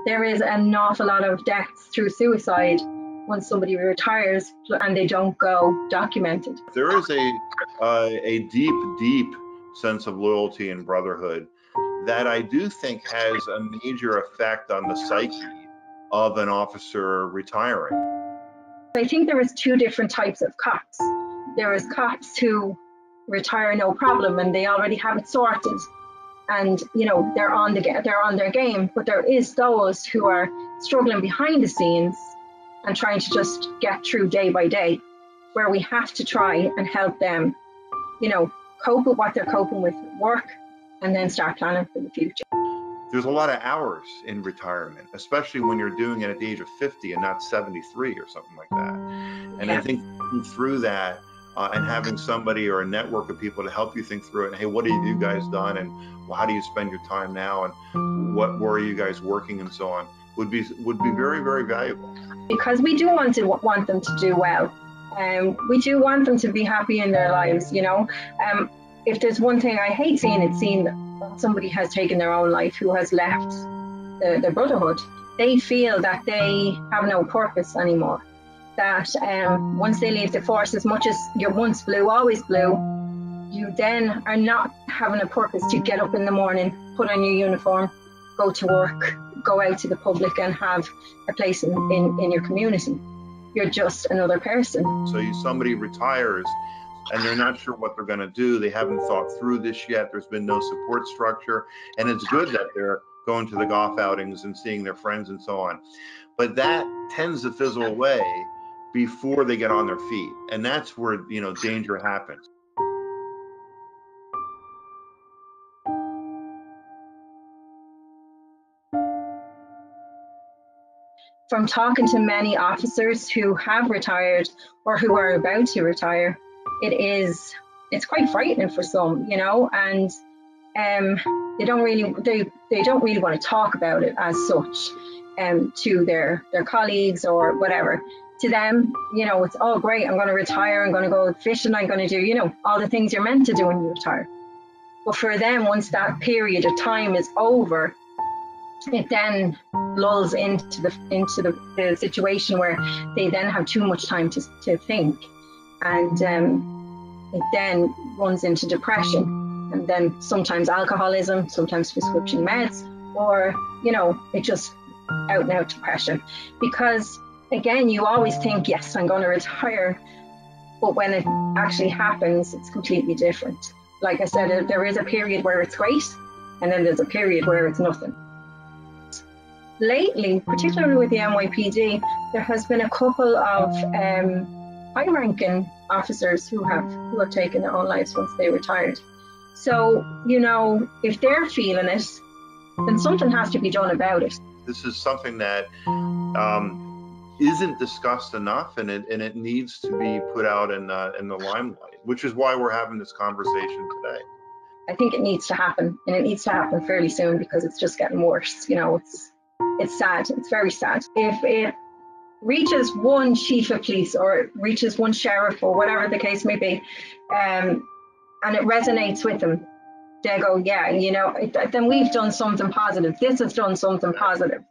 There is an awful lot of deaths through suicide when somebody retires and they don't go documented. There is a deep sense of loyalty and brotherhood that I do think has a major effect on the psyche of an officer retiring. I think there is two different types of cops. There is cops who retire no problem and they already have it sorted, and they're on their game. But there is those who are struggling behind the scenes and trying to just get through day by day, where we have to try and help them, cope with what they're coping with at work, and then start planning for the future. There's a lot of hours in retirement, especially when you're doing it at the age of 50 and not 73 or something like that. And yeah. I think through that and having somebody or a network of people to help you think through it, and hey, what have you guys done, and how do you spend your time now, and where are you guys working, and so on, would be very valuable. Because we do want them to do well. We do want them to be happy in their lives, If there's one thing I hate seeing, it's seeing that somebody has taken their own life who has left the brotherhood. They feel that they have no purpose anymore. That once they leave the force, as much as you're once blue, always blue, you then are not having a purpose to get up in the morning, put on your uniform, go to work, go out to the public and have a place in your community. You're just another person. So somebody retires and they're not sure what they're going to do. They haven't thought through this yet. There's been no support structure. And it's good that they're going to the golf outings and seeing their friends and so on. But that tends to fizzle away before they get on their feet. And that's where, danger happens. From talking to many officers who have retired or who are about to retire, it's quite frightening for some, and they don't really want to talk about it as such to their colleagues or whatever. To them, it's all great. I'm going to retire. I'm going to go fishing. I'm going to do, all the things you're meant to do when you retire. But for them, once that period of time is over, it then lulls into the situation where they then have too much time to think, and it then runs into depression, and then sometimes alcoholism, sometimes prescription meds, or it just out and out depression. Because again, you always think, yes, I'm going to retire, but when it actually happens, it's completely different. Like I said, there is a period where it's great, and then there's a period where it's nothing. Lately, particularly with the NYPD, there has been a couple of high-ranking officers who have taken their own lives once they retired. So, if they're feeling it, then something has to be done about it. This is something that isn't discussed enough, and it needs to be put out in the limelight, which is why we're having this conversation today. I think it needs to happen, and it needs to happen fairly soon, because it's just getting worse. It's sad. It's very sad. If it reaches one chief of police or it reaches one sheriff or whatever the case may be, and it resonates with them, they go, yeah, then we've done something positive. This has done something positive.